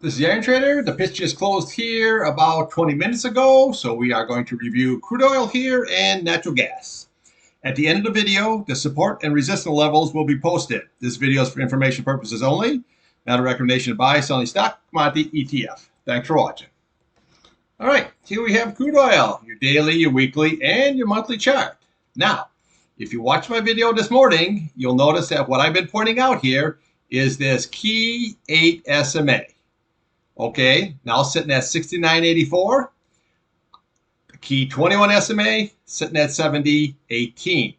This is the Iron Trader. The pitch just closed here about 20 minutes ago, so we are going to review crude oil here and natural gas. At the end of the video, the support and resistance levels will be posted. This video is for information purposes only, not a recommendation to buy, sell any stock, commodity, ETF. Thanks for watching. All right, here we have crude oil, your daily, your weekly, and your monthly chart. Now, if you watched my video this morning, you'll notice that what I've been pointing out here is this key 8 SMA. Okay, now sitting at 69.84. The key 21 SMA sitting at 70.18.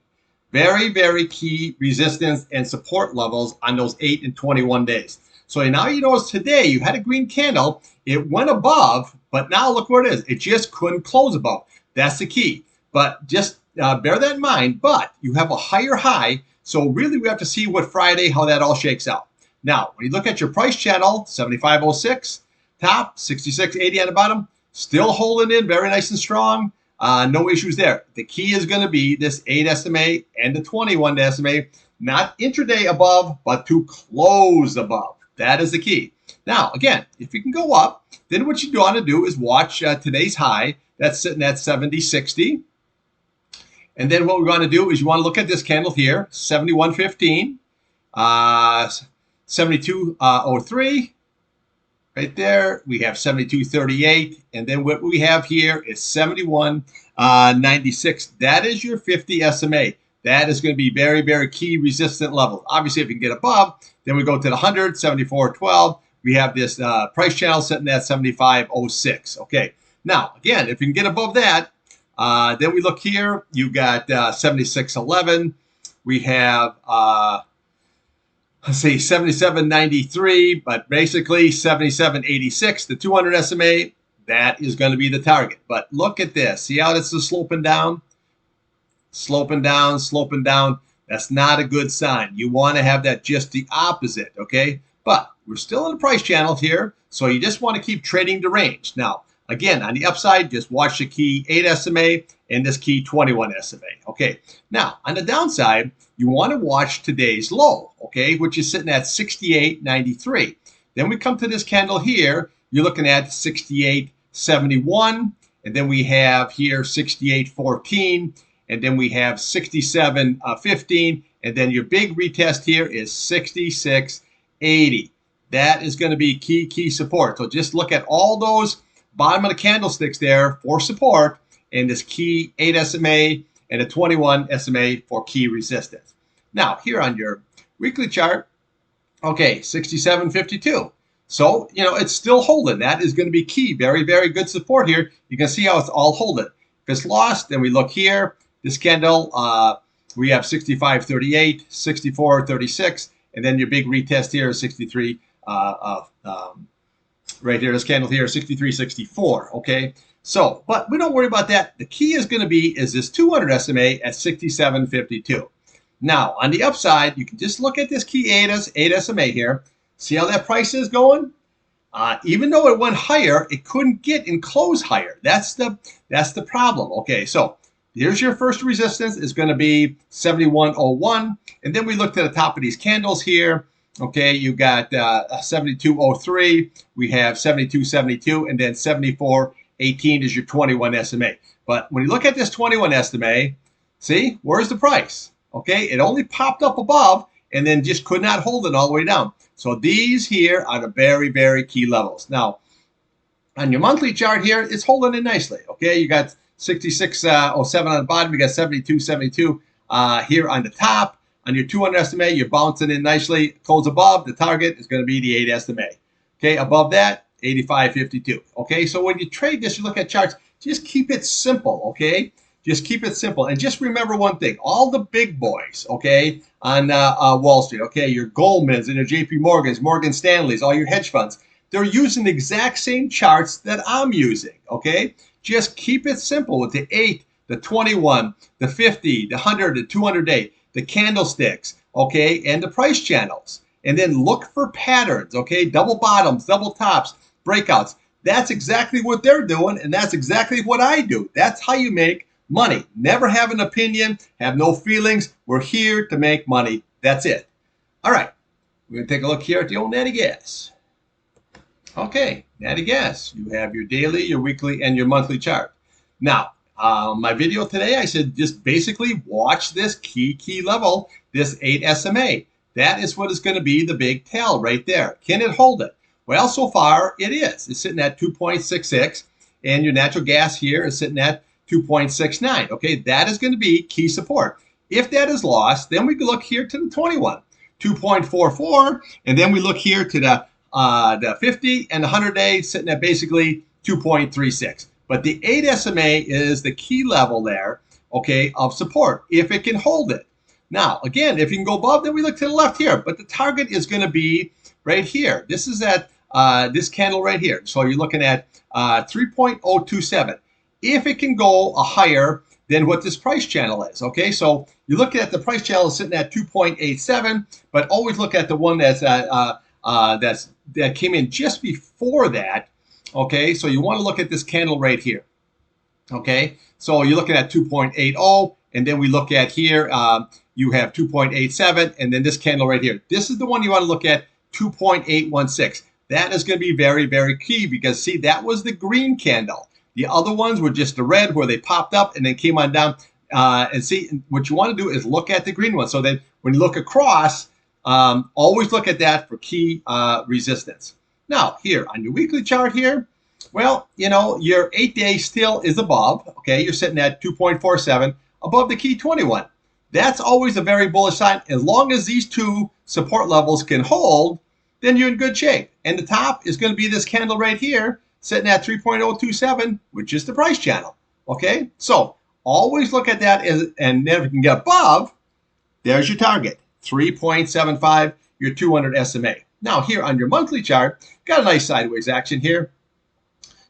Very, very key resistance and support levels on those 8 and 21 days. So now you notice today you had a green candle. It went above, but now look where it is. It just couldn't close above. That's the key. But just bear that in mind. But you have a higher high. So really we have to see what Friday, how that all shakes out. Now, when you look at your price channel, 75.06. Top, 66.80 on the bottom, still holding in very nice and strong. No issues there. The key is going to be this 8 SMA and the 21 SMA, not intraday above, but to close above. That is the key. Now, again, if you can go up, then what you want to do is watch today's high. That's sitting at 70.60. And then what we want to do is you want to look at this candle here, 71.15, 72.03. Right there, we have 72.38, and then what we have here is 71.96. That is your 50 SMA. That is going to be very, very key resistant level. Obviously, if you can get above, then we go to the 100, 74.12. We have this price channel sitting at 75.06. Okay, now, again, if you can get above that, then we look here. You got 76.11. We have... let's see, 77.93, but basically 77.86, the 200 SMA, that is going to be the target. But look at this. See how this is sloping down? Sloping down, sloping down. That's not a good sign. You want to have that just the opposite, okay? But we're still in the price channel here, so you just want to keep trading the range. Now, again, on the upside, just watch the key 8 SMA and this key 21 SMA. Okay, now on the downside, you want to watch today's low, okay, which is sitting at 68.93. Then we come to this candle here. You're looking at 68.71, and then we have here 68.14, and then we have 67.15, and then your big retest here is 66.80. That is going to be key support. So just look at all those bottom of the candlesticks there for support, and this key 8 SMA and a 21 SMA for key resistance. Now, here on your weekly chart, okay, 67.52. So, it's still holding. That is going to be key. Very, very good support here. You can see how it's all holding. If it's lost, then we look here. This candle, we have 65.38, 64.36, and then your big retest here is 63. Right here, this candle here, 63.64. Okay. So, but we don't worry about that. The key is going to be this 200 SMA at 67.52. Now, on the upside, you can just look at this key 8 SMA here. See how that price is going? Even though it went higher, it couldn't get and close higher. That's the problem. Okay, so here's your first resistance. Is going to be 71.01, and then we look to the top of these candles here. Okay, you got 72.03. We have 72.72, and then 74.18 is your 21 SMA. But when you look at this 21 SMA, see, where's the price? Okay, it only popped up above and then just could not hold it all the way down. So these here are the very, very key levels. Now, on your monthly chart here, it's holding in nicely. Okay, you got 66.07 on the bottom. You got 72.72 here on the top. On your 200 SMA, you're bouncing in nicely. Close above, the target is going to be the 8 SMA. Okay, above that, 85.52. Okay, so when you trade this, you look at charts, just keep it simple, okay? Just keep it simple. And just remember one thing, all the big boys, okay, on Wall Street, okay, your Goldmans and your JP Morgans, Morgan Stanleys, all your hedge funds, they're using the exact same charts that I'm using, okay? Just keep it simple with the 8, the 21, the 50, the 100, the 200 day, the candlesticks, okay, and the price channels. And then look for patterns, okay, double bottoms, double tops, breakouts. That's exactly what they're doing, and that's exactly what I do. That's how you make money. Never have an opinion, have no feelings. We're here to make money. That's it. All right, we're going to take a look here at the old natty gas. Okay, natty gas. You have your daily, your weekly, and your monthly chart. Now, my video today, I said just basically watch this key level, this 8 SMA. That is what is going to be the big tail right there. Can it hold it? Well, so far it is. It's sitting at 2.66, and your natural gas here is sitting at 2.69. Okay, that is going to be key support. If that is lost, then we can look here to the 21, 2.44, and then we look here to the 50 and the 100-day sitting at basically 2.36. But the 8 SMA is the key level there, okay, of support, if it can hold it. Now, again, if you can go above, then we look to the left here. But the target is going to be right here. This is at this candle right here. So you're looking at 3.027. If it can go higher than what this price channel is, okay? So you look at the price channel sitting at 2.87, but always look at the one that's that came in just before that. Okay, so you want to look at this candle right here. Okay, so you're looking at 2.80, and then we look at here, you have 2.87, and then this candle right here. This is the one you want to look at, 2.816. That is going to be very, very key because, see, that was the green candle. The other ones were just the red where they popped up and then came on down. And see, what you want to do is look at the green one. So that when you look across, always look at that for key resistance. Now, here on your weekly chart here, well, you know, your 8-day still is above. Okay, you're sitting at 2.47 above the key 21. That's always a very bullish sign. As long as these two support levels can hold, then you're in good shape. And the top is going to be this candle right here, sitting at 3.027, which is the price channel. Okay, so always look at that, and then if you can get above, there's your target, 3.75, your 200 SMA. Now here on your monthly chart, got a nice sideways action here.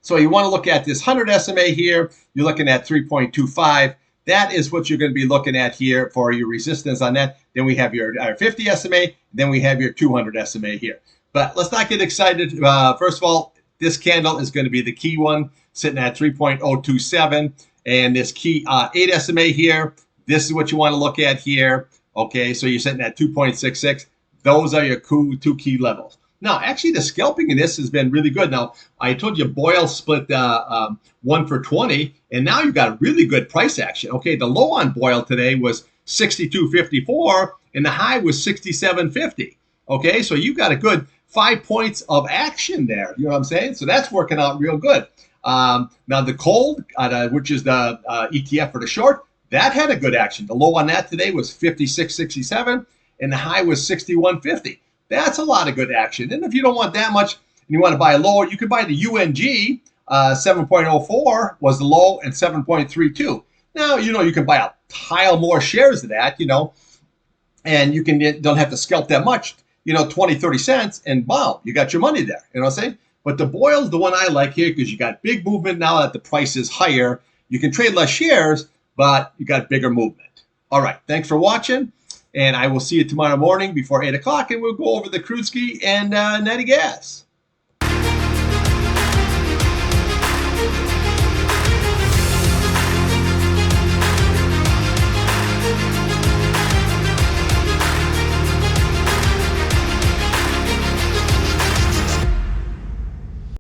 So you want to look at this 100 SMA here. You're looking at 3.25. That is what you're going to be looking at here for your resistance on that. Then we have your 50 SMA. Then we have your 200 SMA here. But let's not get excited. First of all, this candle is going to be the key one, sitting at 3.027. And this key 8 SMA here, this is what you want to look at here. Okay, so you're sitting at 2.66. Those are your two key levels. Now, actually, the scalping in this has been really good. Now, I told you Boyle split 1 for 20, and now you've got really good price action. Okay, the low on Boyle today was 62.54, and the high was 67.50. Okay, so you've got a good 5 points of action there. You know what I'm saying? So that's working out real good. Now, the cold, which is the ETF for the short, that had a good action. The low on that today was 56.67, and the high was 61.50. That's a lot of good action. And if you don't want that much and you want to buy lower, you can buy the UNG. 7.04 was the low and 7.32. Now, you know, you can buy a pile more shares of that, you know, and you don't have to scalp that much, you know, 20, 30 cents, and boom, you got your money there. You know what I'm saying? But the Boyle's the one I like here because you got big movement now that the price is higher. You can trade less shares, but you got bigger movement. All right, thanks for watching. And I will see you tomorrow morning before 8 o'clock, and we'll go over the crude ski and natty gas.